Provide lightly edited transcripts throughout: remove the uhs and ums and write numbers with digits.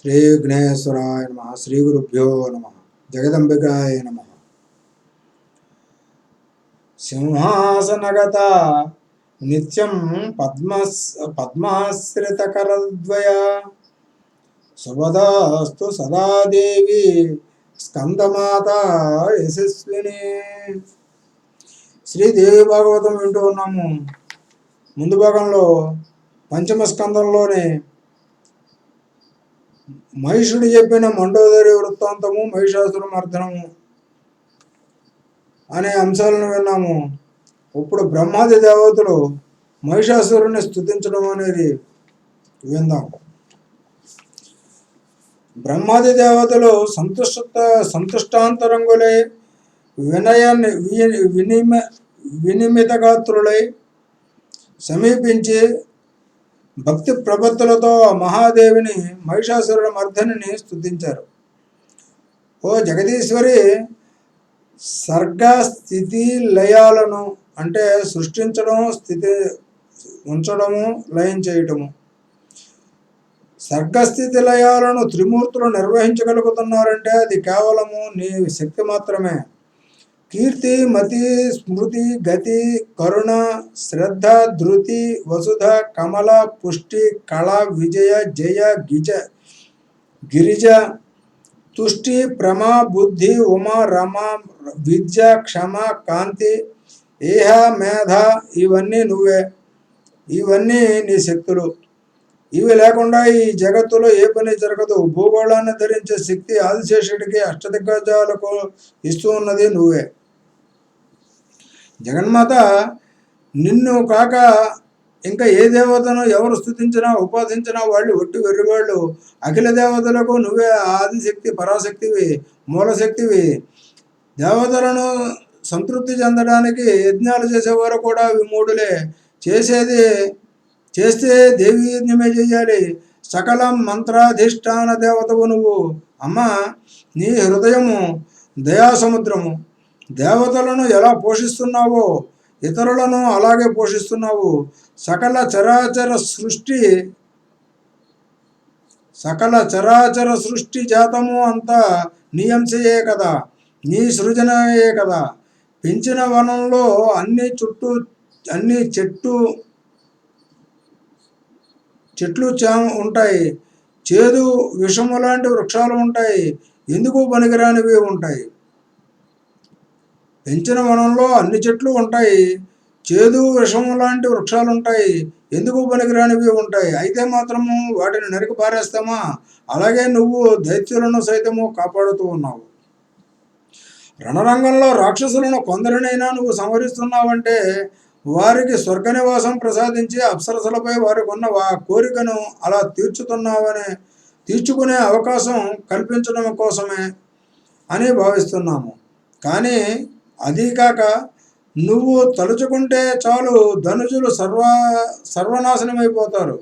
శ్రీ విఘ్నేశ్వరాయ నమ. శ్రీ గురుభ్యో నమ. జగదంబికాయ నమ. సింహాసనగత నిత్యం పద్మాశ్రితకరద్వయ శుభదాస్తు సదాదేవి స్కందమాత యశస్విని. శ్రీదేవి భాగవతం వింటూ ఉన్నాము. ముందు భాగంలో పంచమ స్కందంలోనే మహిషుడు చెప్పిన మండోదరి వృత్తాంతము, మహిషాసుర మర్దనము అనే అంశాలను విన్నాము. ఇప్పుడు బ్రహ్మాది దేవతలు మహిషాసురుని స్తుతించడం అనేది విందాం. బ్రహ్మాది దేవతలు సంతుష్టాంతరంగులై వినిమితగాత్రులై సమీపించి భక్తి ప్రపత్తులతో మహాదేవిని మహిషాసురుల మర్దనిని స్తుతించారు. ఓ జగదీశ్వరి, సర్గ స్థితి లయాలను అంటే సృష్టించడం, స్థితి ఉంచడము, లయం చేయటము, సర్గస్థితి లయాలను త్రిమూర్తులు నిర్వహించగలుగుతున్నారంటే అది కేవలము నీ శక్తి మాత్రమే. కీర్తి, మతి, స్మృతి, గతి, కరుణ, శ్రద్ధ, ధృతి, వసుధ, కమల, పుష్టి, కళ, విజయ, జయ, గిరిజ, తుష్టి, ప్రమ, బుద్ధి, ఉమ, రమ, విద్య, క్షమ, కాంతి, ఏహ, మేధ ఇవన్నీ నువ్వే. ఇవన్నీ నీ శక్తులు. ఇవి లేకుండా ఈ జగత్తులో ఏ పని జరగదు. భూగోళాన్ని ధరించే శక్తి ఆదిశేషుడికి అష్టదిగ్గజాలకు ఇస్తూ ఉన్నది నువ్వే. జగన్మాత, నిన్ను కాక ఇంకా ఏ దేవతను ఎవరు స్తుతించినా ఉపాసించినా వాళ్ళు ఒట్టి వెర్రివాళ్ళు. అఖిల దేవతలకు నువ్వే ఆదిశక్తి, పరాశక్తివి, మూలశక్తివి. దేవతలను సంతృప్తి చెందడానికి యజ్ఞాలు చేసేవారు కూడా విమూఢులే. చేస్తే దేవి యజ్ఞమే చేయాలి. సకల మంత్రాధిష్టాన దేవతవు నువ్వు. అమ్మ, నీ హృదయము దయాసముద్రము. దేవతలను ఎలా పోషిస్తున్నావో ఇతరులను అలాగే పోషిస్తున్నావు. సకల చరాచర సృష్టి జాతము అంతా నీ అంశయే కదా, నీ సృజనయే కదా. పెంచిన వనంలో అన్ని చెట్లు ఉంటాయి. చేదు, విషము లాంటి వృక్షాలు ఉంటాయి. ఎందుకు పనికిరానివి ఉంటాయి. పెంచిన వనంలో అన్ని చెట్లు ఉంటాయి. చేదు, విషము లాంటి వృక్షాలు ఉంటాయి. ఎందుకు పనికిరానివి ఉంటాయి. అయితే మాత్రము వాటిని నరికి పారేస్తామా? అలాగే నువ్వు దైత్యులను సైతము కాపాడుతూ ఉన్నావు. రణరంగంలో రాక్షసులను కొందరినైనా నువ్వు సంహరిస్తున్నావంటే వారికి స్వర్గ నివాసం ప్రసాదించి అప్సరసలపై వారికి ఉన్న కోరికను అలా తీర్చుకునే అవకాశం కల్పించడం కోసమే అని భావిస్తున్నాము. కానీ అదీ కాక నువ్వు తలుచుకుంటే చాలు ధనుజులు సర్వనాశనమైపోతారు.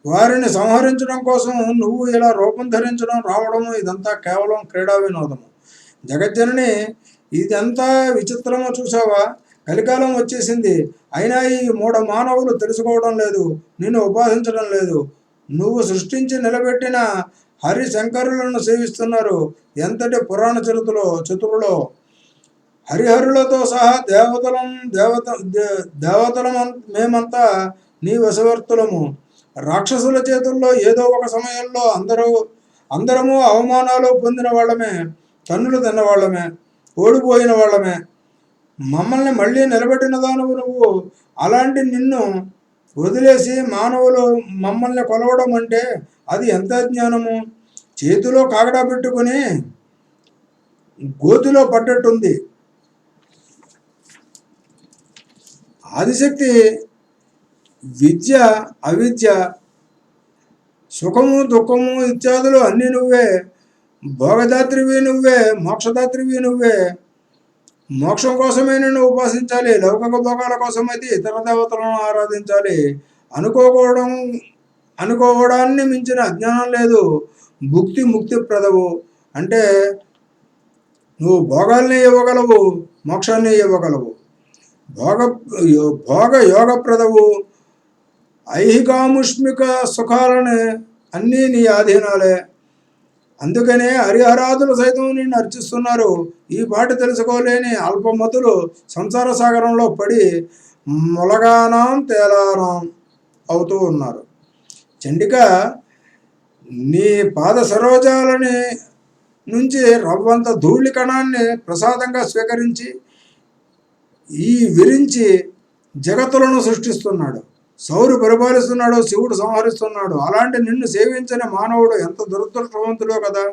వారిని సంహరించడం కోసం నువ్వు ఇలా రూపం ధరించడం రావడము ఇదంతా కేవలం క్రీడా వినోదము. జగజ్జనని, ఇదంతా విచిత్రమో చూసావా? కలికాలం వచ్చేసింది. అయినా ఈ మూఢ మానవులు తెలుసుకోవడం లేదు, నిన్ను ఉపాసించడం లేదు. నువ్వు సృష్టించి నిలబెట్టిన హరి శంకరులను సేవిస్తున్నారు. ఎంతటి పురాణ చతురులో హరిహరులతో సహా దేవతలం మేమంతా నీ వశవర్తులము. రాక్షసుల చేతుల్లో ఏదో ఒక సమయంలో అందరము అవమానాలు పొందిన వాళ్ళమే, తన్నులు తిన్నవాళ్ళమే, ఓడిపోయిన వాళ్ళమే. మమ్మల్ని మళ్ళీ నిలబెట్టిన దానవు నువ్వు. అలాంటి నిన్ను వదిలేసి మానవులు మమ్మల్ని కొలవడం అంటే అది ఎంత జ్ఞానము. చేతిలో కాగడా పెట్టుకుని గోతిలో పడ్డట్టుంది. ఆదిశక్తి విద్య, అవిద్య, సుఖము, దుఃఖము ఇత్యాదులు అన్నీ నువ్వే. భోగదాత్రివి నువ్వే, మోక్షదాత్రివి నువ్వే. మోక్షం కోసమే నిన్ను ఉపాసించాలి. లౌకిక భోగాల కోసమైతే ఇతర దేవతలను ఆరాధించాలి. అనుకోవడాన్ని మించిన అజ్ఞానం లేదు. ముక్తి ప్రదవు అంటే నువ్వు భోగాల్ని ఇవ్వగలవు, మోక్షాన్ని ఇవ్వగలవు. భోగ యోగప్రదవు. ఐహికాముష్మిక సుఖాలను అన్నీ నీ ఆధీనాలే. అందుకనే హరిహరాదులు సైతం నిన్ను అర్చిస్తున్నారు. ఈ పాట తెలుసుకోలేని అల్పమతులు సంసార సాగరంలో పడి మొలగానాం తేలానాం అవుతూ ఉన్నారు. చండిక, నీ పాద సరోజాలని నుంచి రవ్వంత ధూళి కణాన్ని ప్రసాదంగా స్వీకరించి ఈ విరించి జగత్తులను సృష్టిస్తున్నాడు. సౌరు పరిపాలిస్తున్నాడు, శివుడు సంహరిస్తున్నాడు. అలాంటి నిన్ను సేవించిన మానవుడు ఎంత దురదృష్టవంతుడో కదా.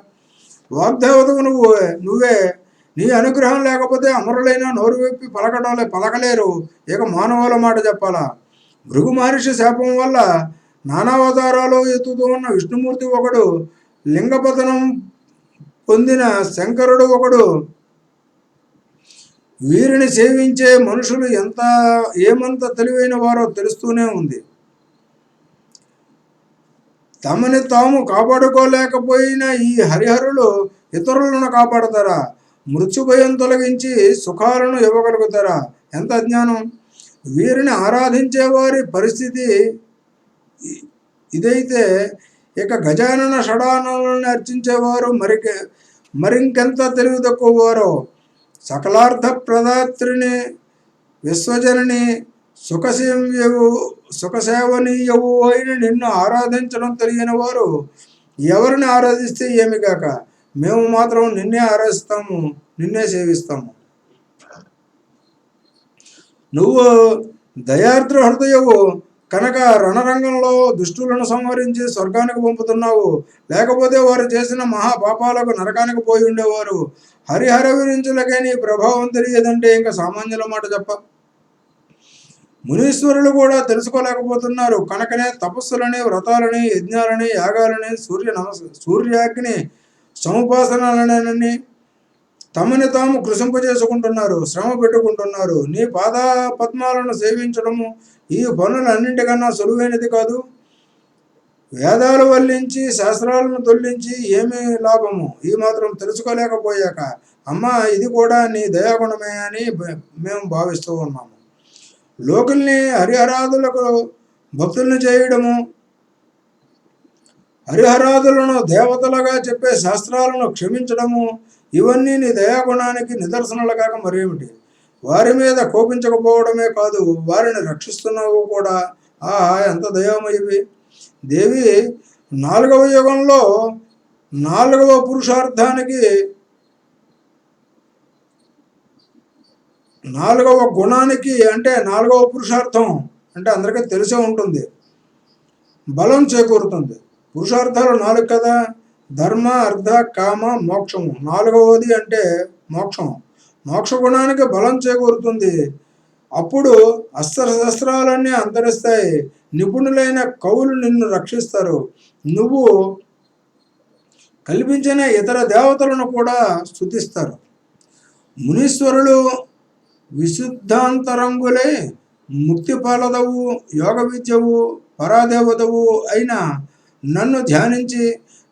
వాగ్దేవతకు నువ్వే. నీ అనుగ్రహం లేకపోతే అమరులైన నోరు విప్పి పలకలేరు. ఇక మానవుల మాట చెప్పాలా? భృగు మహర్షి శాపం వల్ల నానావతారాలు ఎత్తుతూ ఉన్న విష్ణుమూర్తి ఒకడు, లింగపతనం పొందిన శంకరుడు ఒకడు. వీరిని సేవించే మనుషులు ఏమంత తెలివైన వారో తెలుస్తూనే ఉంది. తమని తాము కాపాడుకోలేకపోయిన ఈ హరిహరులు ఇతరులను కాపాడతారా? మృత్యుభయం తొలగించి సుఖాలను ఇవ్వగలుగుతారా? ఎంత అజ్ఞానం! వీరిని ఆరాధించే వారి పరిస్థితి ఇదైతే ఇక గజానన షడానలను అర్చించేవారు మరింకెంత తెలివి తక్కువ వారో. సకలార్థ ప్రదాత్రిని, విశ్వజనని, సుఖసేవనీయవు అయిన నిన్ను ఆరాధించడం తెలియని వారు ఎవరిని ఆరాధిస్తే ఏమిగాక, మేము మాత్రం నిన్నే ఆరాధిస్తాము, నిన్నే సేవిస్తాము. నువ్వు దయార్ద్ర హృదయవు కనుక రణరంగంలో దుష్టులను సంహరించి స్వర్గానికి పంపుతున్నావు. లేకపోతే వారు చేసిన మహాపాపాలకు నరకానికి పోయి ఉండేవారు. హరిహర విరించులకే నీ ప్రభావం తెలియదంటే ఇంకా సామాన్యుల మాట చెప్ప. మునీశ్వరులు కూడా తెలుసుకోలేకపోతున్నారు కనుకనే తపస్సులని, వ్రతాలని, యజ్ఞాలని, యాగాలని, సూర్యాగ్ని సముపాసనలని తమని తాము కృషింపజేసుకుంటున్నారు, శ్రమ పెట్టుకుంటున్నారు. నీ పాద పద్మాలను సేవించడము ఈ పనులన్నింటికన్నా సులువైనది కాదు. వేదాలు వల్లించి శాస్త్రాలను తొల్లించి ఏమీ లాభము? ఈ మాత్రం తెలుసుకోలేకపోయాక అమ్మా ఇది కూడా నీ దయాగుణమే అని మేము భావిస్తూ ఉన్నాము. లోకుల్ని హరిహరాదులకు భక్తుల్ని చేయడము, హరిహరాదులను దేవతలుగా చెప్పే శాస్త్రాలను క్షమించడము, ఇవన్నీ నీ దయాగుణానికి నిదర్శనలు కాక మరేమిటి? వారి మీద కోపించకపోవడమే కాదు, వారిని రక్షిస్తున్నావు కూడా. ఆహా, ఎంత దయామయివి! దేవి, 4వ యుగంలో 4వ పురుషార్థానికి 4వ గుణానికి అంటే 4వ పురుషార్థం అంటే అందరికీ తెలిసే ఉంటుంది, బలం చేకూరుతుంది. పురుషార్థాలు 4 కదా, ధర్మ, అర్థ, కామ, మోక్షము. 4వది అంటే మోక్షం. మోక్ష గుణానికి బలం చేకూరుతుంది. అప్పుడు అస్త్రశస్త్రాలన్నీ అంతరిస్తాయి. నిపుణులైన కవులు నిన్ను రక్షిస్తారు. నువ్వు కల్పించిన ఇతర దేవతలను కూడా స్తుతిస్తారు. మునీశ్వరులు విశుద్ధాంతరంగులై ముక్తి పాలదవు, యోగ విద్యవు, పరాదేవతవు అయిన నన్ను ధ్యానించి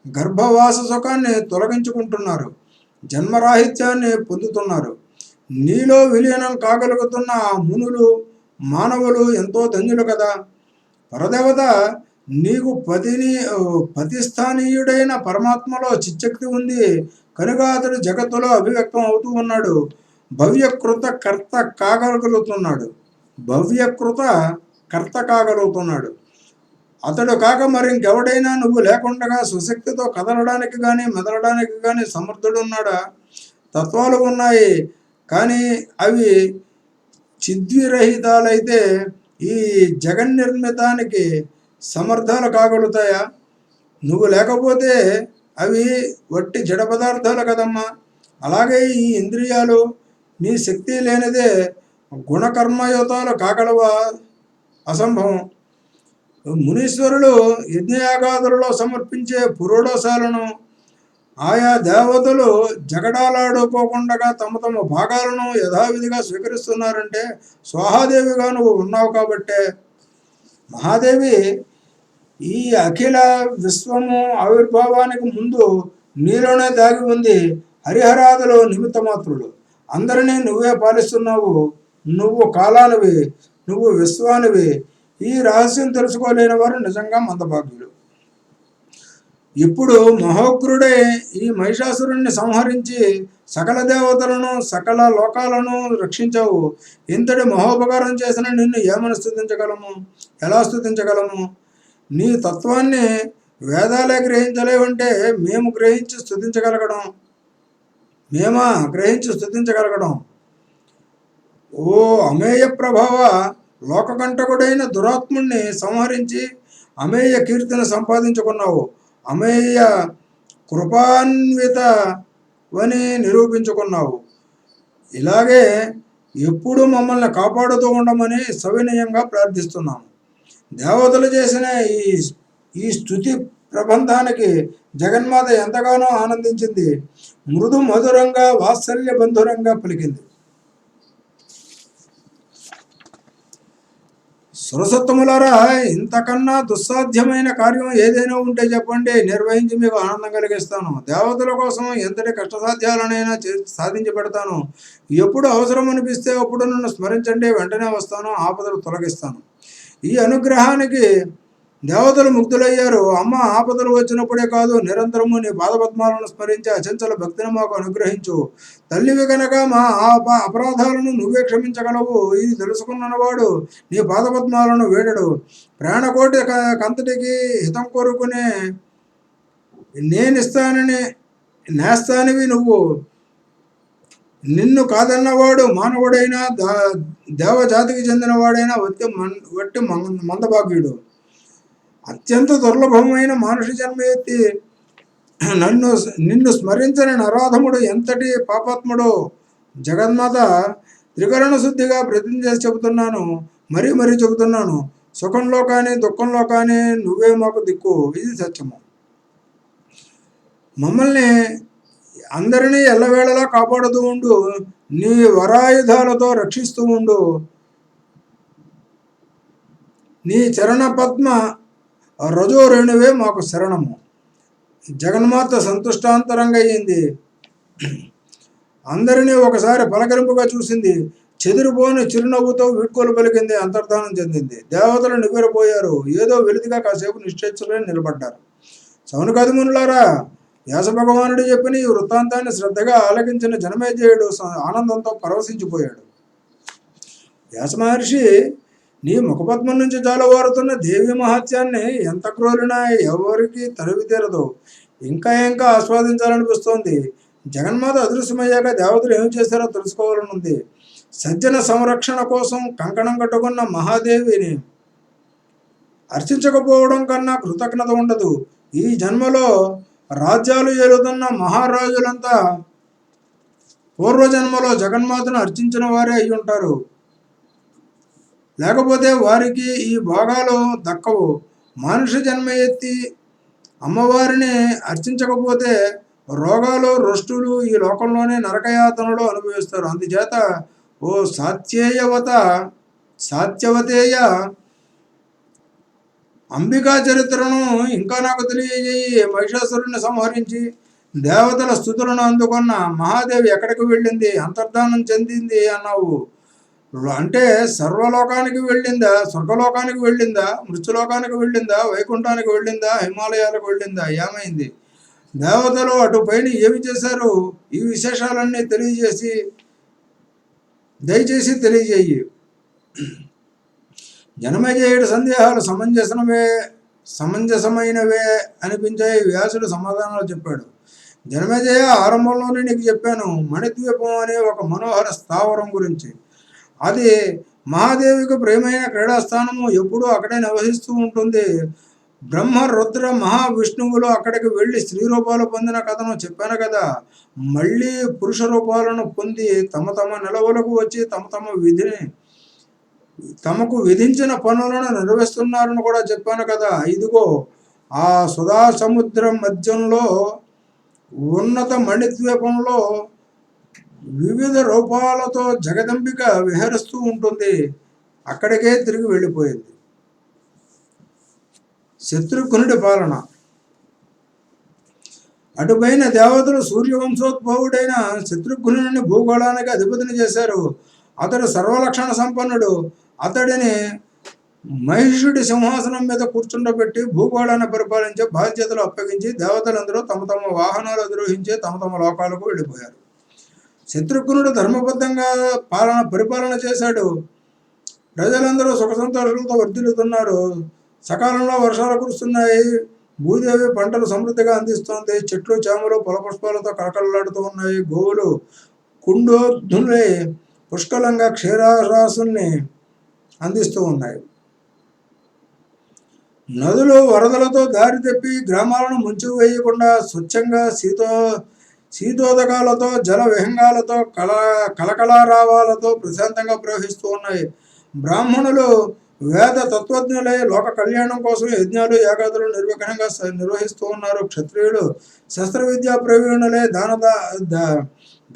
గర్భవాస సుఖాన్ని తొలగించుకుంటున్నారు, జన్మరాహిత్యాన్ని పొందుతున్నారు. నీలో విలీనం కాగలుగుతున్న ఆ మునులు, మానవులు ఎంతో ధన్యులు కదా. పరదేవత, నీకు పతిస్థానీయుడైన పరమాత్మలో చిచ్చక్తి ఉంది కనుక అతడు జగత్తులో అభివ్యక్తం అవుతూ ఉన్నాడు. భవ్యకృత కర్త కాగలుగుతున్నాడు. అతడు కాక మరింకెవడైనా నువ్వు లేకుండా సుశక్తితో కదలడానికి కానీ మెదలడానికి కానీ సమర్థుడున్నాడా? తత్వాలు ఉన్నాయి కానీ అవి చిద్విరహితాలైతే ఈ జగన్నిర్మితానికి సమర్థాలు కాగలుగుతాయా? నువ్వు లేకపోతే అవి వట్టి జడ పదార్థాలు కదమ్మా. అలాగే ఈ ఇంద్రియాలు నీ శక్తి లేనిదే గుణకర్మయుతాలు కాగలవా? అసంభవం. మునీశ్వరులు యజ్ఞయాగాదులలో సమర్పించే పురోడోసాలను ఆయా దేవతలు జగడాలాడుకోకుండా తమ భాగాలను యథావిధిగా స్వీకరిస్తున్నారంటే స్వాహాదేవిగా నువ్వు ఉన్నావు కాబట్టే. మహాదేవి, ఈ అఖిల విశ్వము ఆవిర్భావానికి ముందు నీలోనే దాగి ఉంది. హరిహరాదులు నిమిత్త మాత్రులు. అందరినీ నువ్వే పాలిస్తున్నావు. నువ్వు కాలానివి, నువ్వు విశ్వానివి. ఈ రహస్యం తెలుసుకోలేని వారు నిజంగా మందభాగ్యులు. ఇప్పుడు మహోగ్రుడై ఈ మహిషాసురుణ్ణి సంహరించి సకల దేవతలను సకల లోకాలను రక్షించావు. ఇంతటి మహోపకారం చేసిన నిన్ను ఏమని స్తుతించగలము? ఎలా స్తుతించగలము? నీ తత్వాన్ని వేదాలే గ్రహించలేవంటే మేము గ్రహించి స్తుతించగలగడం. ఓ అమేయ ప్రభావ, లోకకంటకుడైన దురాత్ముణ్ణి సంహరించి అమేయ కీర్తిని సంపాదించుకున్నావు. అమేయ కృపాన్వితవని నిరూపించుకున్నావు. ఇలాగే ఎప్పుడూ మమ్మల్ని కాపాడుతూ ఉండమని సవినయంగా ప్రార్థిస్తున్నాము. దేవతలు చేసిన ఈ స్తుతి ప్రబంధానికి జగన్మాత ఎంతగానో ఆనందించింది. మృదు మధురంగా వాత్సల్య బంధురంగా పలికింది. సురసత్తములారా, ఇంతకన్నా దుస్సాధ్యమైన కార్యం ఏదైనా ఉంటే చెప్పండి, నిర్వహించి మీకు ఆనందం కలిగిస్తాను. దేవతల కోసం ఎంతటి కష్టసాధ్యాలనైనా సాధించి పెడతాను. ఎప్పుడు అవసరం అనిపిస్తే అప్పుడు నన్ను స్మరించండి, వెంటనే వస్తాను, ఆపదలు తొలగిస్తాను. ఈ అనుగ్రహానికి దేవతలు ముగ్ధులయ్యారు. అమ్మ, ఆపదలు వచ్చినప్పుడే కాదు, నిరంతరము నీ పాదపద్మాలను స్మరించి అచంచల భక్తిని మాకు అనుగ్రహించు. తల్లివి కనుక మా అపరాధాలను నువ్వే క్షమించగలవు. ఇది తెలుసుకున్నవాడు నీ పాదపద్మాలను వేడడు. ప్రాణకోటి కంతటికి హితం కోరుకునే నేస్తానివి నువ్వు. నిన్ను కాదన్నవాడు మానవుడైనా దేవజాతికి చెందినవాడైనా వట్టి మందభాగ్యుడు. అత్యంత దుర్లభమైన మనిషి జన్మ ఎత్తి నిన్ను స్మరించని నరాధముడు ఎంతటి పాపాత్ముడో జగన్మాత త్రికరణ శుద్ధిగా ప్రతిజ్ఞ చేసి చెబుతున్నాను. మరీ చెబుతున్నాను. సుఖంలో కానీ దుఃఖంలో కానీ నువ్వే మాకు దిక్కు. ఇది సత్యము. మమ్మల్ని అందరినీ ఎల్లవేళలా కాపాడుతూ ఉండు. నీ వరాయుధాలతో రక్షిస్తూ ఉండు. నీ చరణ పద్మ రజోరేణువే మాకు శరణము. జగన్మాత సంతుష్టాంతరంగా అయ్యింది. అందరినీ ఒకసారి పలకరింపుగా చూసింది. చెదిరిపోని చిరునవ్వుతో వీడ్కోలు పలికింది. అంతర్ధానం చెందింది. దేవతలు నివ్వెరపోయారు. ఏదో వెలితిగా కాసేపు నిశ్చయించుకొని నిలబడ్డారు. సౌనకాది మునులారా, వ్యాస భగవానుడు చెప్పిన ఈ వృత్తాంతాన్ని శ్రద్ధగా ఆలకించిన జనమేజయుడు ఆనందంతో పరవశించిపోయాడు. వ్యాస మహర్షి, నీ ముఖపద్మం నుంచి జాలవారుతున్న దేవి మహత్యాన్ని ఎంత క్రోలినా ఎవరికి తరివి తీరదు. ఇంకా ఆస్వాదించాలనిపిస్తోంది. జగన్మాత అదృశ్యమయ్యాక దేవతలు ఏం చేశారో తెలుసుకోవాలనుంది. సజ్జన సంరక్షణ కోసం కంకణం కట్టుకున్న మహాదేవిని అర్చించకపోవడం కన్నా కృతజ్ఞత ఉండదు. ఈ జన్మలో రాజ్యాలు ఏలుతున్న మహారాజులంతా పూర్వజన్మలో జగన్మాతను అర్చించిన వారే అయి ఉంటారు. లేకపోతే వారికి ఈ భోగాలు దక్కవు. మనిషి జన్మ ఎత్తి అమ్మవారిని అర్చించకపోతే రోగాలు రుష్టులు ఈ లోకంలోనే నరకయాతనలు అనుభవిస్తారు. అందుచేత ఓ సాత్యవతేయ, అంబికా చరిత్రను ఇంకా నాకు తెలియజేయి. మహిషాసురుణ్ణి సంహరించి దేవతల స్తుతులను అందుకున్న మహాదేవి ఎక్కడికి వెళ్ళింది, అంతర్ధానం చెందింది అన్నావు. అంటే సర్వలోకానికి వెళ్ళిందా? స్వర్గలోకానికి వెళ్ళిందా? మృత్యులోకానికి వెళ్ళిందా? వైకుంఠానికి వెళ్ళిందా? హిమాలయాలకు వెళ్ళిందా? ఏమైంది? దేవతలు అటు పైన ఏమి చేశారు? ఈ విశేషాలన్నీ దయచేసి తెలియజేయి. జనమేజయుడి సందేహాలు సమంజసమైనవే అనిపించాయి. వ్యాసుడు సమాధానాలు చెప్పాడు. జనమేజయ, ఆరంభంలోనే నీకు చెప్పాను మణిద్వీపం అనే ఒక మనోహర స్థావరం గురించి. అది మహాదేవికి ప్రియమైన క్రీడాస్థానము. ఎప్పుడూ అక్కడే నివసిస్తూ ఉంటుంది. బ్రహ్మ, రుద్ర, మహావిష్ణువులు అక్కడికి వెళ్ళి స్త్రీ రూపాలు పొందిన కథను చెప్పాను కదా. మళ్ళీ పురుష రూపాలను పొంది తమ నిలవలకు వచ్చి తమకు విధించిన పనులను నిర్వహిస్తున్నారని కూడా చెప్పాను కదా. ఇదిగో ఆ సుధా సముద్రం మధ్యంలో ఉన్నత మణిద్వీపంలో వివిధ రూపాలతో జగదంబిక విహరిస్తూ ఉంటుంది. అక్కడికే తిరిగి వెళ్ళిపోయింది. శత్రుఘ్నుడి పాలన. అటుపైన దేవతలు సూర్యవంశోద్భవుడైన శత్రుఘ్నుని భూగోళానికి అధిపతిని చేశారు. అతడు సర్వలక్షణ సంపన్నుడు. అతడిని మహిషుడి సింహాసనం మీద కూర్చుండబెట్టి భూగోళాన్ని పరిపాలించే బాధ్యతలు అప్పగించి దేవతలందరూ తమ తమ వాహనాలు అధిరోహించి తమ తమ లోకాలకు వెళ్ళిపోయారు. శత్రుఘ్నుడు ధర్మబద్ధంగా పరిపాలన చేశాడు. ప్రజలందరూ సుఖ సంతోషాలతో వర్ధిల్లుతున్నారు. సకాలంలో వర్షాలు కురుస్తున్నాయి. భూదేవి పంటలు సమృద్ధిగా అందిస్తోంది. చెట్లు చేమలు ఫలపుష్పాలతో కళకళలాడుతూ ఉన్నాయి. గోవులు కుండోద్ధులై పుష్కలంగా క్షీరారాసుల్ని అందిస్తూ ఉన్నాయి. నదులు వరదలతో దారి తప్పి గ్రామాలను ముంచుకు వేయకుండా స్వచ్ఛంగా శీతోదకాలతో జల విహంగాలతో కలకలారావాలతో ప్రశాంతంగా ప్రవహిస్తూ ఉన్నాయి. బ్రాహ్మణులు వేద తత్వజ్ఞులై లోక కళ్యాణం కోసం యజ్ఞాలు యాగాదులు నిర్విఘ్నంగా నిర్వహిస్తూ ఉన్నారు. క్షత్రియులు శస్త్ర విద్యా ప్రవీణులై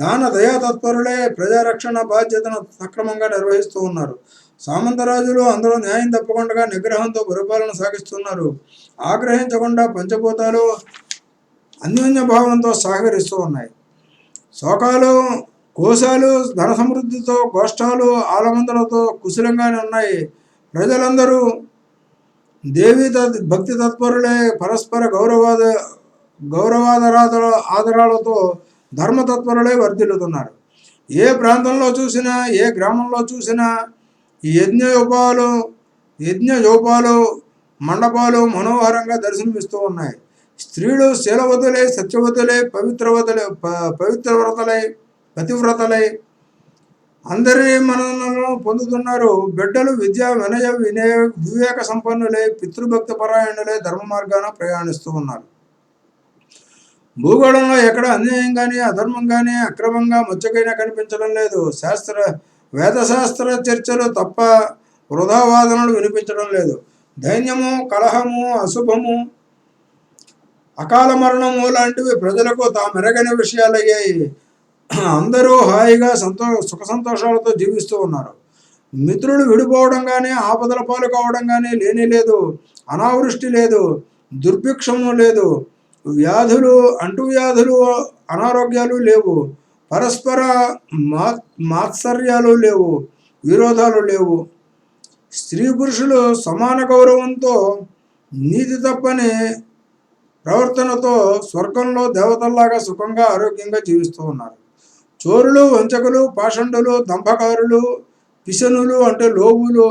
దాన దయా తత్పరులై ప్రజారక్షణ బాధ్యతను సక్రమంగా నిర్వహిస్తూ ఉన్నారు. సామంతరాజులు అందరూ న్యాయం తప్పకుండా నిగ్రహంతో పరిపాలన సాగిస్తున్నారు. ఆగ్రహించకుండా పంచభూతాలు అన్యోన్య భావంతో సహకరిస్తూ ఉన్నాయి. శోకాలు కోశాలు ధన సమృద్ధితో గోష్ఠాలు ఆలమందలతో కుశలంగానే ఉన్నాయి. ప్రజలందరూ దేవీ భక్తి తత్పరులే పరస్పర ఆదరాలతో ధర్మతత్పరులే వర్ధిల్లుతున్నారు. ఏ ప్రాంతంలో చూసినా ఏ గ్రామంలో చూసినా యజ్ఞయోపాలు మండపాలు మనోహరంగా దర్శనమిస్తూ ఉన్నాయి. స్త్రీలు శీలవతులై సత్యవతులై పతివ్రతలై అందరి మనలను పొందుతున్నారు. బిడ్డలు విద్య వినయ వివేక సంపన్నులై పితృభక్తి పరాయణులై ధర్మ మార్గాన ప్రయాణిస్తూ ఉన్నారు. భూగోళంలో ఎక్కడ అన్యాయం కానీ అధర్మం కానీ అక్రమంగా మచ్చకైనా కనిపించడం లేదు. వేదశాస్త్ర చర్చలు తప్ప వృధావాదనలు వినిపించడం లేదు. దైన్యము కలహము అశుభము అకాల మరణము లాంటివి ప్రజలకు తామెరగని విషయాలయ్యాయి. అందరూ హాయిగా సుఖ సంతోషాలతో జీవిస్తూ ఉన్నారు. మిత్రులు విడిపోవడం కానీ ఆపదల పాలు కావడం కానీ లేనే లేదు. అనావృష్టి లేదు, దుర్భిక్షము లేదు, అంటువ్యాధులు అనారోగ్యాలు లేవు, పరస్పర మాత్సర్యాలు లేవు, విరోధాలు లేవు. స్త్రీ పురుషులు సమాన గౌరవంతో నీతి తప్పని ప్రవర్తనతో స్వర్గంలో దేవతల్లాగా సుఖంగా ఆరోగ్యంగా జీవిస్తూ ఉన్నారు. చోరులు వంచకులు పాషండులు దంభకారులు పిశనులు అంటే లోబులు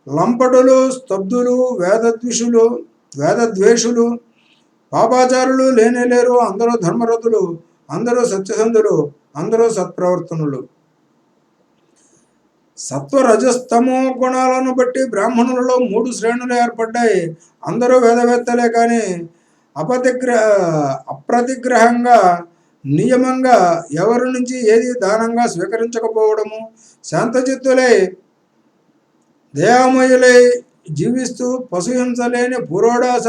లంపటులు స్తబ్దులు వేదద్వేషులు పాపాచారులు లేనేలేరు. అందరూ ధర్మరతులు, అందరూ సత్యసంధులు, అందరూ సత్ప్రవర్తనులు. సత్వరజస్తమో గుణాలను బట్టి బ్రాహ్మణులలో 3 శ్రేణులు ఏర్పడ్డాయి. అందరూ వేదవేత్తలే కానీ అప్రతిగ్రహంగా నియమంగా ఎవరి నుంచి ఏది దానంగా స్వీకరించకపోవడము, శాంతచిత్తులై దయామయులై జీవిస్తూ పశుహింస లేని పురోడాస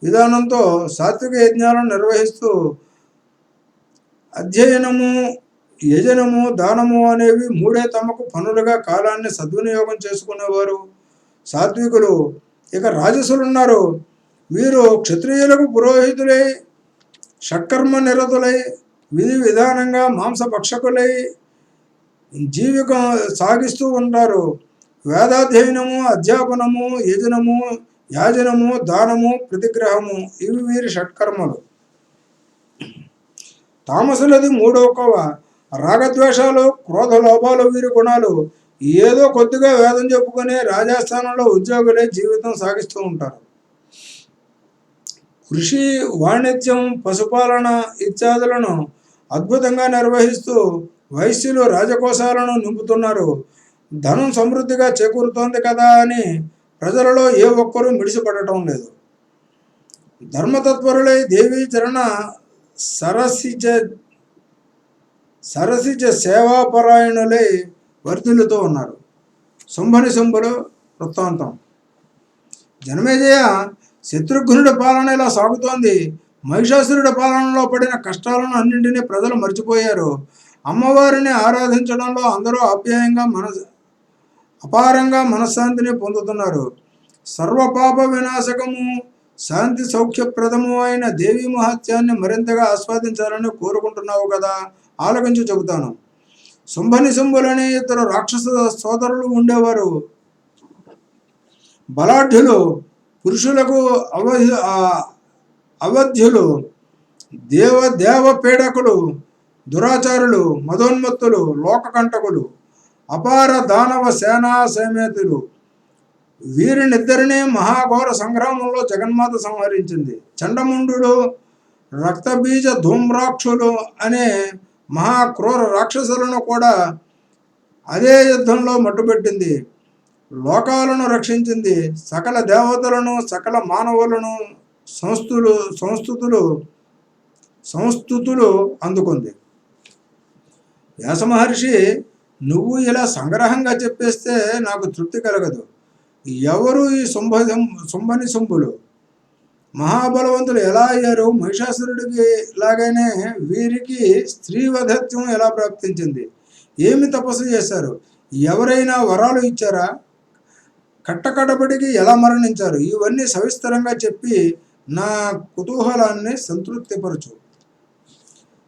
విధానంతో సాత్విక యజ్ఞాలను నిర్వహిస్తూ అధ్యయనము యజనము దానము అనేవి 3 తమకు పనులుగా కాలాన్ని సద్వినియోగం చేసుకునేవారు సాత్వికులు. ఇక రాజసులున్నారు. వీరు క్షత్రియులకు పురోహితులై షట్కర్మ నిరతులై విధి విధానంగా మాంసభక్షకులై జీవికం సాగిస్తూ ఉంటారు. వేదాధ్యయనము అధ్యాపనము యాజనము దానము ప్రతిగ్రహము ఇవి వీరి షట్కర్మలు. తామసులది 3వ కోవ. రాగద్వేషాలు క్రోధ లోపాలు వీరి గుణాలు. ఏదో కొద్దిగా వేదం చెప్పుకుని రాజస్థానంలో ఉద్యోగులే జీవితం సాగిస్తూ ఉంటారు. కృషి వాణిజ్యం పశుపాలన ఇత్యాదులను అద్భుతంగా నిర్వహిస్తూ వైశ్యులు రాజకోశాలను నింపుతున్నారు. ధనం సమృద్ధిగా చేకూరుతోంది కదా అని ప్రజలలో ఏ ఒక్కరూ మిడిసిపడటం లేదు. ధర్మతత్పరులై దేవీ చరణ సరసిజ సేవాపరాయణులై వర్ధిల్లుతూ ఉన్నారు. శంభుల వృత్తాంతం. జనమేజయ, శత్రుఘ్నుడి పాలన ఇలా సాగుతోంది. మహిషాసురుడి పాలనలో పడిన కష్టాలను అన్నింటినీ ప్రజలు మర్చిపోయారు. అమ్మవారిని ఆరాధించడంలో అందరూ ఆప్యాయంగా అపారంగా మనశ్శాంతిని పొందుతున్నారు. సర్వపాప వినాశకము శాంతి సౌఖ్యప్రదము అయిన దేవీ మహత్యాన్ని మరింతగా ఆస్వాదించాలని కోరుకుంటున్నావు కదా, ఆలకించి చెబుతాను. శంభులని 2 రాక్షస సోదరులు ఉండేవారు. బలాఢ్యులు, పురుషులకు అవధ్యులు, దేవ పీడకులు, దురాచారులు, మదోన్మత్తులు, లోకకంటకులు, అపార దానవ సేనా సమేతులు, వీరినిద్దరినీ మహాఘోర సంగ్రామంలో జగన్మాత సంహరించింది. చండముండు, రక్తబీజ ధూమ్రాక్షులు అనే మహాక్రూర రాక్షసులను కూడా అదే యుద్ధంలో మట్టుబెట్టింది. లోకాలను రక్షించింది. సకల దేవతలను, సకల మానవులను సంస్థుతులు అందుకుంది. వ్యాస మహర్షి, నువ్వు ఇలా సంగ్రహంగా చెప్పేస్తే నాకు తృప్తి కలగదు. ఎవరు ఈ శుంభని శుంభులు? మహాబలవంతులు ఎలా అయ్యారు? మహిషాసురుడికి లాగానే వీరికి స్త్రీవధత్వం ఎలా ప్రాప్తించింది? ఏమి తపస్సు చేశారు? ఎవరైనా వరాలు ఇచ్చారా? కట్టకడబడికి ఎలా మరణించారు? ఇవన్నీ సవిస్తరంగా చెప్పి నా కుతూహలాన్ని సంతృప్తిపరచు.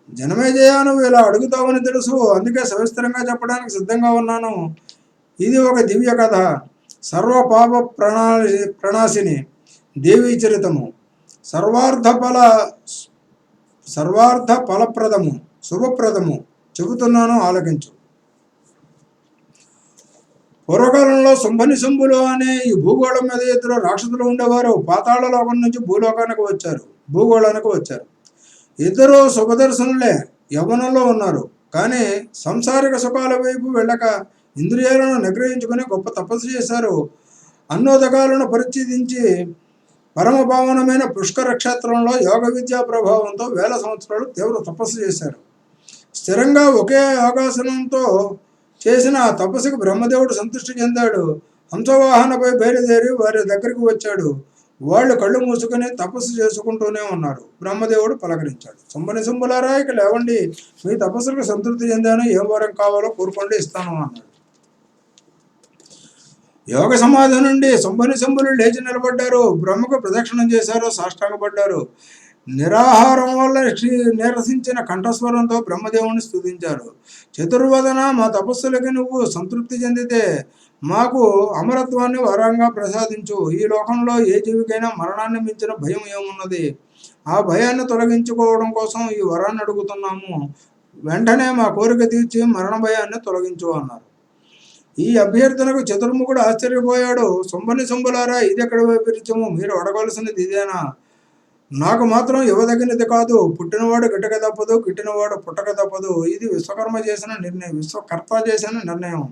జనమేజయ, నువ్వు ఇలా అడుగుతావని తెలుసు, అందుకే సవిస్తరంగా చెప్పడానికి సిద్ధంగా ఉన్నాను. ఇది ఒక దివ్య కథ. సర్వ పాప ప్రణాశిని దేవీ చరితము. సర్వార్థ ఫలప్రదము, శుభప్రదము. చెబుతున్నాను, ఆలకించు. పూర్వకాలంలో శుంభని శుంభులు అనే ఈ భూగోళం మీద ఇద్దరు రాక్షసులు ఉండేవారు. పాతాళ లోకం నుంచి భూగోళానికి వచ్చారు. ఇద్దరు శుభదర్శనులే, యవ్వనంలో ఉన్నారు. కానీ సంసారిక సుఖాల వైపు వెళ్ళక ఇంద్రియాలను నిగ్రహించుకుని గొప్ప తపస్సు చేశారు. అన్నోదకాలను పరిచ్ఛేదించి పరమపావనమైన పుష్కర క్షేత్రంలో యోగ విద్యా ప్రభావంతో 1000 సంవత్సరాలు తీవ్ర తపస్సు చేశారు. స్థిరంగా ఒకే యోగాసనంతో చేసిన ఆ తపస్సుకు బ్రహ్మదేవుడు సంతృష్టి చెందాడు. హంసవాహనపై బయలుదేరి వారి దగ్గరికి వచ్చాడు. వాళ్ళు కళ్ళు మూసుకొని తపస్సు చేసుకుంటూనే ఉన్నారు. బ్రహ్మదేవుడు పలకరించాడు. శుంభని శుంభులారా, ఇక లేవండి, మీ తపస్సులకు సంతృప్తి చెందాను, ఏం వరం కావాలో కోరుకోండి, ఇస్తాను అన్నాడు. యోగ సమాధి నుండి శుంభని శుంభులు లేచి నిలబడ్డారు. బ్రహ్మకు ప్రదక్షిణం చేశారు, సాష్టాంగపడ్డారు. నిరాహారం వల్ల నిరసించిన కంఠస్వరంతో బ్రహ్మదేవుని స్తుతించారు. చతుర్వదన, మా తపస్సులకి నువ్వు సంతృప్తి చెందితే మాకు అమరత్వాన్ని వరంగా ప్రసాదించు. ఈ లోకంలో ఏ జీవికైనా మరణాన్ని మించిన భయం ఏమున్నది? ఆ భయాన్ని తొలగించుకోవడం కోసం ఈ వరాన్ని అడుగుతున్నాము. వెంటనే మా కోరిక తీర్చి మరణ భయాన్ని తొలగించు అన్నారు. ఈ అభ్యర్థనకు చతుర్ముఖుడు ఆశ్చర్యపోయాడు. శుంభని శుంభులారా, ఇది ఎక్కడ వైపరీత్యము? మీరు అడగవలసినది ఇదేనా? నాకు మాత్రం ఇవ్వదగినది కాదు. పుట్టినవాడు గిట్టక తప్పదు, గిట్టినవాడు పుట్టక తప్పదు. ఇది విశ్వకర్త చేసిన నిర్ణయం.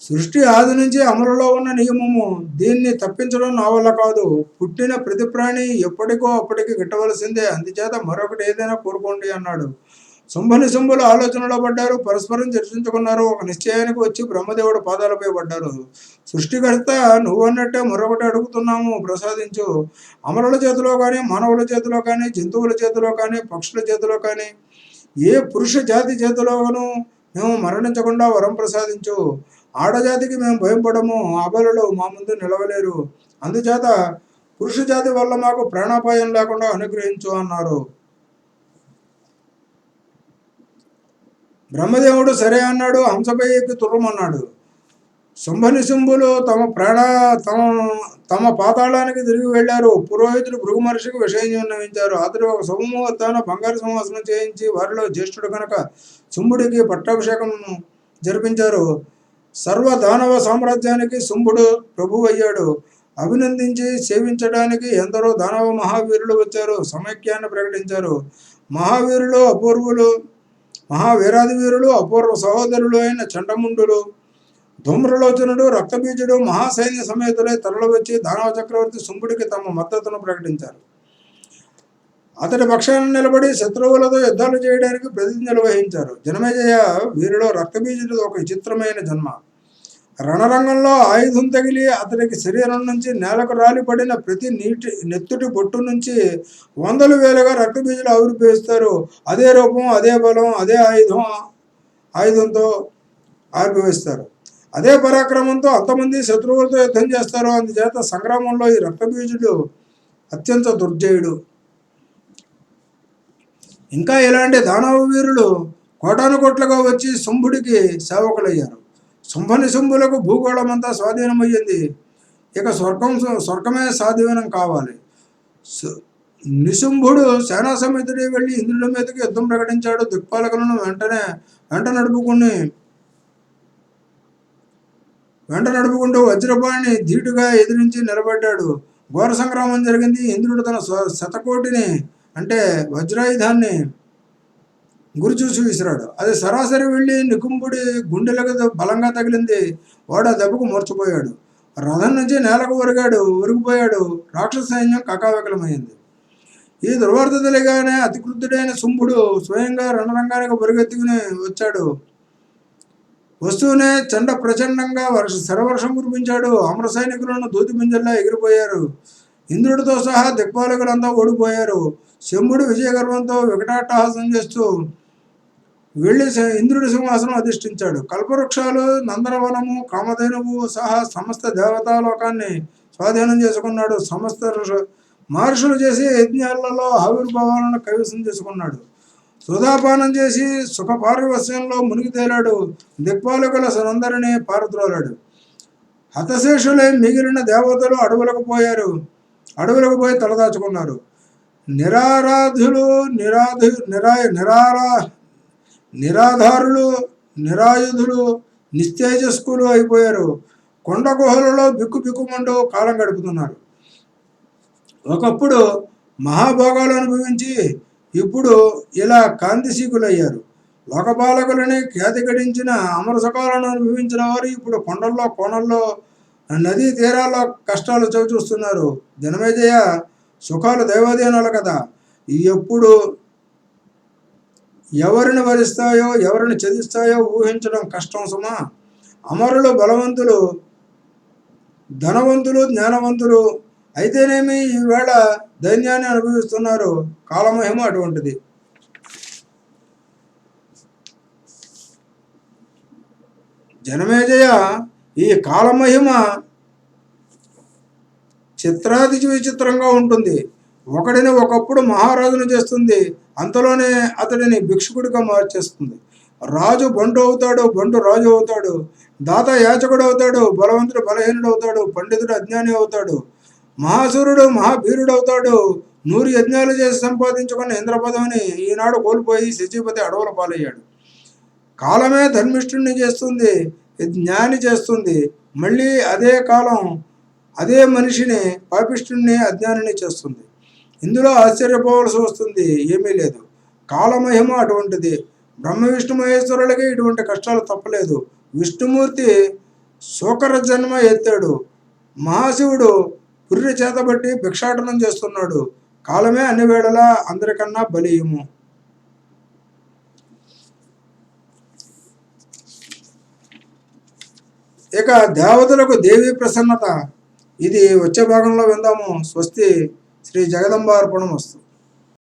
సృష్టి ఆది నుంచి అమలులో ఉన్న నియమము. దీన్ని తప్పించడం నా వల్ల కాదు. పుట్టిన ప్రతి ప్రాణి ఎప్పటికో అప్పటికి గిట్టవలసిందే. అందుచేత మరొకటి ఏదైనా కోరుకోండి అన్నాడు. శుంభని శుంభులు ఆలోచనలో పడ్డారు. పరస్పరం చర్చించుకున్నారు. ఒక నిశ్చయానికి వచ్చి బ్రహ్మదేవుడు పాదాలపై పడ్డారు. సృష్టికర్త, నువ్వు అన్నట్టే మరొకటి అడుగుతున్నాము, ప్రసాదించు. అమరుల చేతిలో కానీ, మానవుల చేతిలో కానీ, జంతువుల చేతిలో కానీ, పక్షుల చేతిలో కానీ, ఏ పురుష జాతి చేతిలోనూ మేము మరణించకుండా వరం ప్రసాదించు. ఆడజాతికి మేము భయపడము, అబలులు మా ముందు నిలవలేరు. అందుచేత పురుష జాతి వల్ల మాకు ప్రాణాపాయం లేకుండా అనుగ్రహించు అన్నారు. బ్రహ్మదేవుడు సరే అన్నాడు. హంసపై ఎక్కి తుర్రమన్నాడు. శుంభని శుంభులు తమ పాతాళానికి తిరిగి వెళ్లారు. పురోహితులు భృగు మహర్షికి విషయం విన్నవించారు. అతడు ఒక శుభముహూర్తాన బంగారు సింహాసనం చేయించి వారిలో జ్యేష్ఠుడు కనుక శుంభుడికి పట్టాభిషేకం జరిపించారు. సర్వ దానవ సామ్రాజ్యానికి శుంభుడు ప్రభువు అయ్యాడు. అభినందించి సేవించడానికి ఎందరో దానవ మహావీరులు వచ్చారు. సమైక్యాన్ని ప్రకటించారు. మహావీరులు అపూర్వులు, మహావీరాది వీరులు, అపూర్వ సహోదరులు అయిన చండముండులు, ధూమ్రలోచనుడు, రక్తబీజుడు మహాసైన్య సమేతులై తరలివచ్చి దానవ చక్రవర్తి శుంభుడికి తమ మద్దతును ప్రకటించారు. అతడి పక్షాన నిలబడి శత్రువులతో యుద్ధాలు చేయడానికి ప్రతిజ్ఞలు వహించారు. జనమేజయ, వీరిలో రక్తబీజుడు ఒక విచిత్రమైన జన్మ. రణరంగంలో ఆయుధం తగిలి అతడికి శరీరం నుంచి నేలకు రాలిపడిన ప్రతి నెత్తుటి బొట్టు నుంచి 100,000గా రక్తబీజులు ఆవిర్భవిస్తారు. అదే రూపం, అదే బలం, అదే ఆయుధంతో ఆవిర్భవిస్తారు. అదే పరాక్రమంతో అంతమంది శత్రువులతో యుద్ధం చేస్తారు. అందుచేత సంగ్రామంలో ఈ రక్తబీజుడు అత్యంత దుర్జయుడు. ఇంకా ఇలాంటి దానవ వీరులు కోటాను కోట్లుగా వచ్చి శుంభుడికి సేవకులయ్యారు. శుంభనిశుంభులకు భూగోళమంతా స్వాధీనమయ్యింది. ఇక స్వర్గమే స్వాధీనం కావాలి. నిశుంభుడు సేనా సమేతుడే వెళ్ళి ఇంద్రుడి మీదకి యుద్ధం ప్రకటించాడు. దిక్పాలకులను వెంట నడుపుకుంటూ వజ్రపాణిని ధీటుగా ఎదిరించి నిలబడ్డాడు. ఘోర సంగ్రామం జరిగింది. ఇంద్రుడు తన శతకోటిని అంటే వజ్రాయుధాన్ని గురిచూసి విసిరాడు. అది సరాసరి వెళ్ళి నికుంభుడి గుండెలకు బలంగా తగిలింది. వాడు ఆ దెబ్బకు మూర్చపోయాడు. రథం నుంచి నేలకు ఒరిగిపోయాడు. రాక్షస సైన్యం కకావికలమైంది. ఈ దుర్వార్త తెలియగానే అతికృతుడైన శుంభుడు స్వయంగా రణరంగానికి పరిగెత్తుకుని వచ్చాడు. వస్తూనే ప్రచండంగా శరవర్షం కురిపించాడు. అమర సైనికులను దూతిపింజల్లా ఎగిరిపోయారు. ఇంద్రుడితో సహా దిక్పాలకులంతా ఓడిపోయారు. శంభుడు విజయగర్వంతో వికటాట్టహాసం చేస్తూ వెళ్ళి ఇంద్రుడి సింహాసనం అధిష్ఠించాడు. కల్పవృక్షాలు, నందనవనము, కామధేనువు సహా సమస్త దేవతాలోకాన్ని స్వాధీనం చేసుకున్నాడు. సమస్త మహర్షులు చేసి యజ్ఞాలలో ఆవిర్భావాలను కైవసం చేసుకున్నాడు. సుధాపానం చేసి సుఖపార్వస్యంలో మునిగి తేలాడు. దిక్పాలకుల సనందరినీ పారద్రోలాడు. హతశేషులై మిగిలిన దేవతలు అడవులకు పోయి తలదాచుకున్నారు. నిరారాధులు నిరాధారులు నిరాయుధులు నిస్తేజస్కులు అయిపోయారు. కొండ గుహలలో బిక్కుమంటూ కాలం గడుపుతున్నారు. ఒకప్పుడు మహాభోగాలు అనుభవించి ఇప్పుడు ఇలా కాంతిశీకులయ్యారు. లోకపాలకులని ఖ్యాతి గడించిన అమరసుఖాలను అనుభవించిన వారు ఇప్పుడు కొండల్లో కోణల్లో నదీ తీరాల్లో కష్టాలు చవిచూస్తున్నారు. జనమేజయ, సుఖాలు దైవాధీనాలు కదా. ఎప్పుడు ఎవరిని వరిస్తాయో ఎవరిని చదిస్తాయో ఊహించడం కష్టం సుమా. అమరులు, బలవంతులు, ధనవంతులు, జ్ఞానవంతులు అయితేనేమి ఈవేళ దైన్యాన్ని అనుభవిస్తున్నారు. కాలమహిమ అటువంటిది. జనమేజయ, ఈ కాలమహిమ చిత్రాతి విచిత్రంగా ఉంటుంది. ఒకడిని ఒకప్పుడు మహారాజును చేస్తుంది. అంతలోనే అతడిని భిక్షుకుడిగా మార్చేస్తుంది. రాజు బంటు అవుతాడు, బంటు రాజు అవుతాడు. దాత యాచకుడు అవుతాడు, బలవంతుడు బలహీనుడు అవుతాడు, పండితుడు అజ్ఞాని అవుతాడు, మహాసూరుడు మహాభీరుడు అవుతాడు. 100 యజ్ఞాలు చేసి సంపాదించుకున్న ఇంద్రపదవిని ఈనాడు కోల్పోయి శచీపతి అడవుల పాలయ్యాడు. కాలమే ధర్మిష్ఠుణ్ణి చేస్తుంది, జ్ఞాని చేస్తుంది. మళ్ళీ అదే కాలం అదే మనిషిని పాపిష్ఠుణ్ణి అజ్ఞానిని చేస్తుంది. ఇందులో ఆశ్చర్యపోవలసి వస్తుంది ఏమీ లేదు. కాలమహిమ అటువంటిది. బ్రహ్మ విష్ణు మహేశ్వరులకి ఇటువంటి కష్టాలు తప్పలేదు. విష్ణుమూర్తి శోకర జన్మ ఎత్తాడు. మహాశివుడు పుర్రి చేతబట్టి భిక్షాటనం చేస్తున్నాడు. కాలమే అన్ని వేళలా అందరికన్నా బలీయము. ఇక దేవతలకు దేవీ ప్రసన్నత, ఇది వచ్చే భాగంలో విందాము. స్వస్తి. శ్రీ జగదంబార్పణమస్తు.